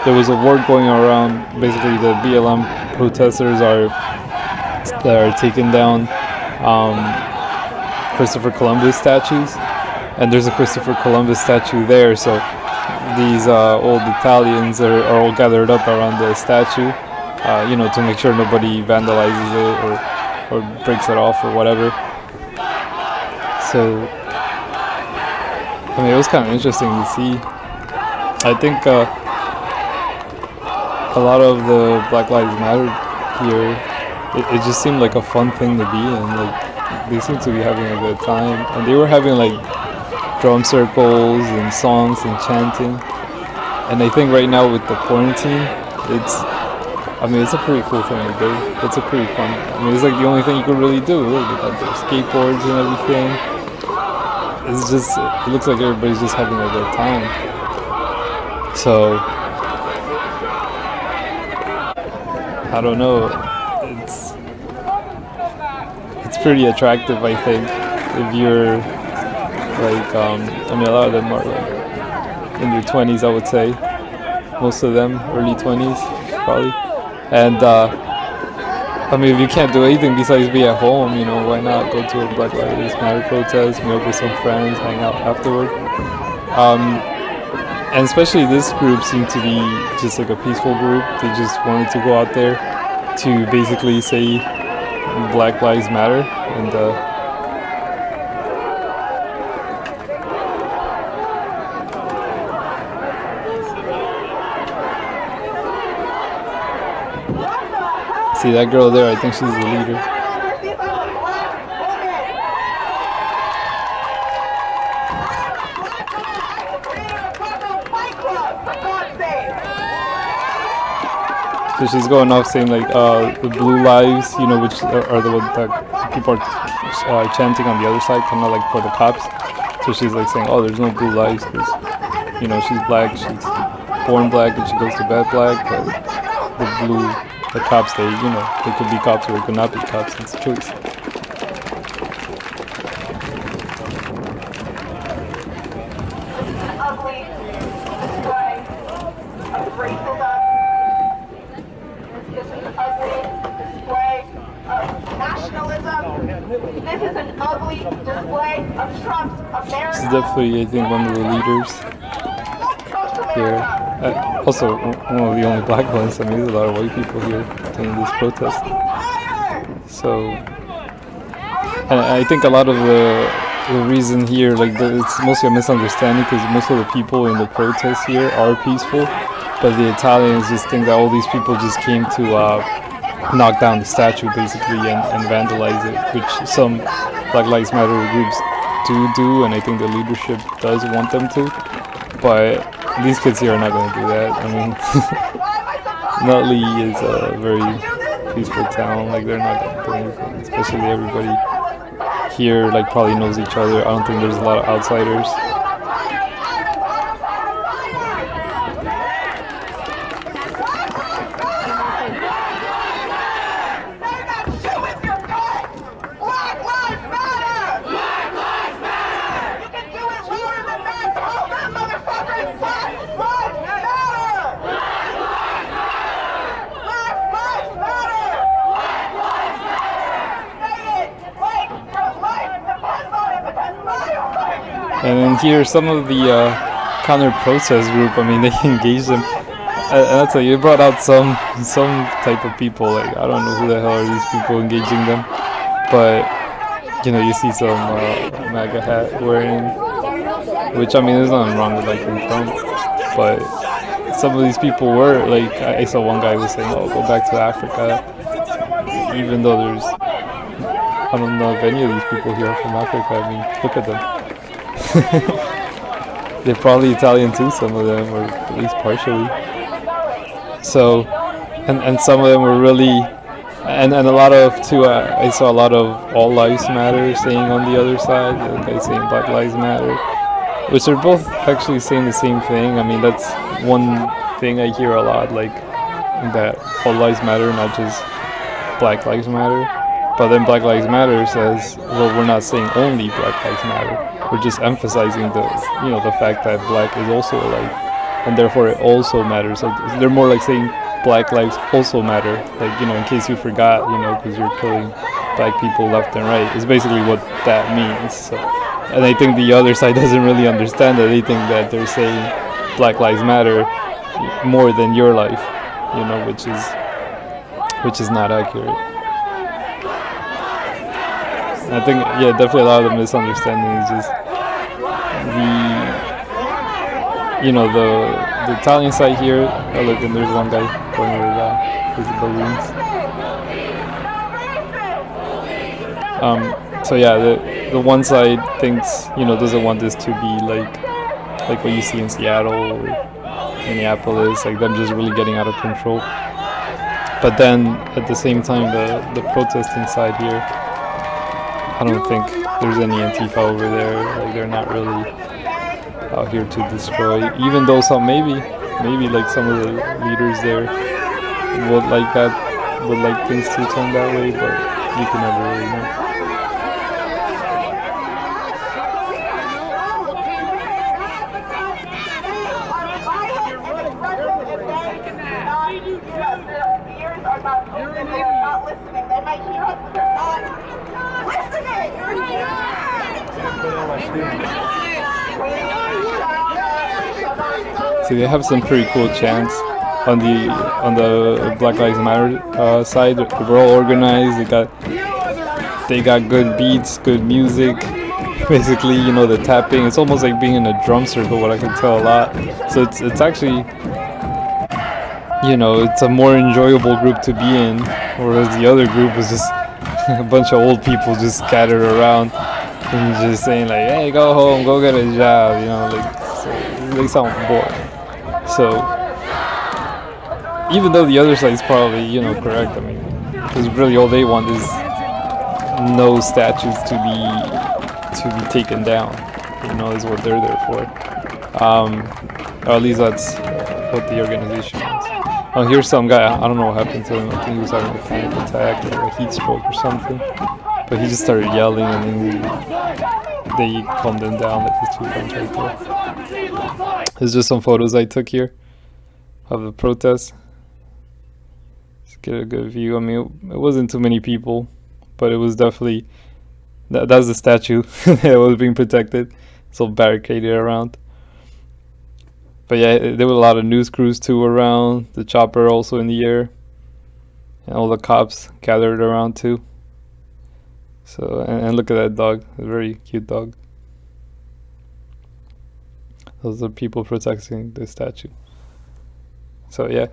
there was a word going around. Basically, the BLM protesters are taking down Christopher Columbus statues, and there's a Christopher Columbus statue there. So these old Italians are all gathered up around the statue, to make sure nobody vandalizes it or breaks it off or whatever. So, I mean, it was kind of interesting to see. I think a lot of the Black Lives Matter here, it just seemed like a fun thing to be in. Like, they seemed to be having a good time, and they were having like drum circles and songs and chanting. And I think right now with the quarantine, it's a pretty cool thing to do. It's a pretty fun. It's like the only thing you could really do. They got their skateboards and everything. It looks like everybody's just having a good time. So, I don't know. It's pretty attractive, I think, if you're like, a lot of them are like in their 20s, I would say. Most of them, early 20s, probably. And, if you can't do anything besides be at home, why not go to a Black Lives Matter protest, meet up with some friends, hang out afterward. And especially this group seemed to be just like a peaceful group. They just wanted to go out there to basically say Black Lives Matter. And, see that girl there, I think she's the leader. So she's going off saying like the blue lives, which are the ones that people are chanting on the other side, kind of like for the cops. So she's like saying, oh, there's no blue lives because, she's black, she's born black and she goes to bed black, but the cops, they could be cops or they could not be cops. It's a choice. Ugly display of racism. This is an ugly display of nationalism. This is an ugly display of Trump's America. This is definitely, I think, one of the leaders here. Also, one of the only black ones. There's a lot of white people here attending this protest. So, and I think a lot of the reason here, it's mostly a misunderstanding because most of the people in the protests here are peaceful, but the Italians just think that all these people just came to knock down the statue basically and vandalize it, which some Black Lives Matter groups do, and I think the leadership does want them to, but these kids here are not going to do that. Nutley is a very peaceful town. They're not going to do anything. Especially everybody here, probably knows each other. I don't think there's a lot of outsiders. And then here, some of the counter-protest group, they engage them. And I'll tell you, it brought out some type of people. I don't know who the hell are these people engaging them. But, you see some MAGA hat wearing, which, there's nothing wrong with liking Trump. But some of these people were, I saw one guy was saying, oh, go back to Africa. Even though I don't know if any of these people here are from Africa. Look at them. They're probably Italian too, some of them, or at least partially. So, and some of them were really, and a lot of too, I saw a lot of All Lives Matter saying on the other side, the other guy saying Black Lives Matter, which are both actually saying the same thing. That's one thing I hear a lot, that All Lives Matter, not just Black Lives Matter. But then Black Lives Matter says, well, we're not saying only Black Lives Matter. We're just emphasizing the fact that black is also a life. and therefore it also matters. So they're more like saying Black lives also matter, like, you know, in case you forgot, you know, because you're killing Black people left and right. It's basically what that means. So, and I think the other side doesn't really understand that. They think that they're saying Black lives matter more than your life, you know, which is not accurate. I think, yeah, definitely a lot of the misunderstanding is just the Italian side here. Oh, look, and there's one guy going with his balloons. So yeah, the one side thinks, you know, doesn't want this to be like what you see in Seattle or Minneapolis, like them just really getting out of control. But then at the same time, the protesting side here, I don't think there's any Antifa over there. Like, they're not really out here to destroy. Even though maybe like some of the leaders there would like things to turn that way, but you can never really know. See, they have some pretty cool chants on the Black Lives Matter side. We're all organized. They got good beats, good music. Basically, you know, the tapping. It's almost like being in a drum circle, what I can tell a lot. So it's actually, you know, it's a more enjoyable group to be in, whereas the other group was just a bunch of old people just scattered around and just saying like, "Hey, go home, go get a job," you know, like, so they sound bored. So even though the other side is probably, you know, correct, I mean, because really all they want is no statues to be taken down, you know, is what they're there for. Or at least that's what the organization wants. Oh, here's some guy, I don't know what happened to him. I think he was having a panic attack or a heat stroke or something. But he just started yelling, and then they calmed him down, like his 2 friends right there. There's just some photos I took here of the protest. Let's get a good view. I mean, it wasn't too many people, but it was definitely, that's the statue that was being protected. It's all barricaded around. But yeah, there were a lot of news crews too around, the chopper also in the air, and all the cops gathered around too. So, and look at that dog, a very cute dog. Those are people protecting the statue. So yeah.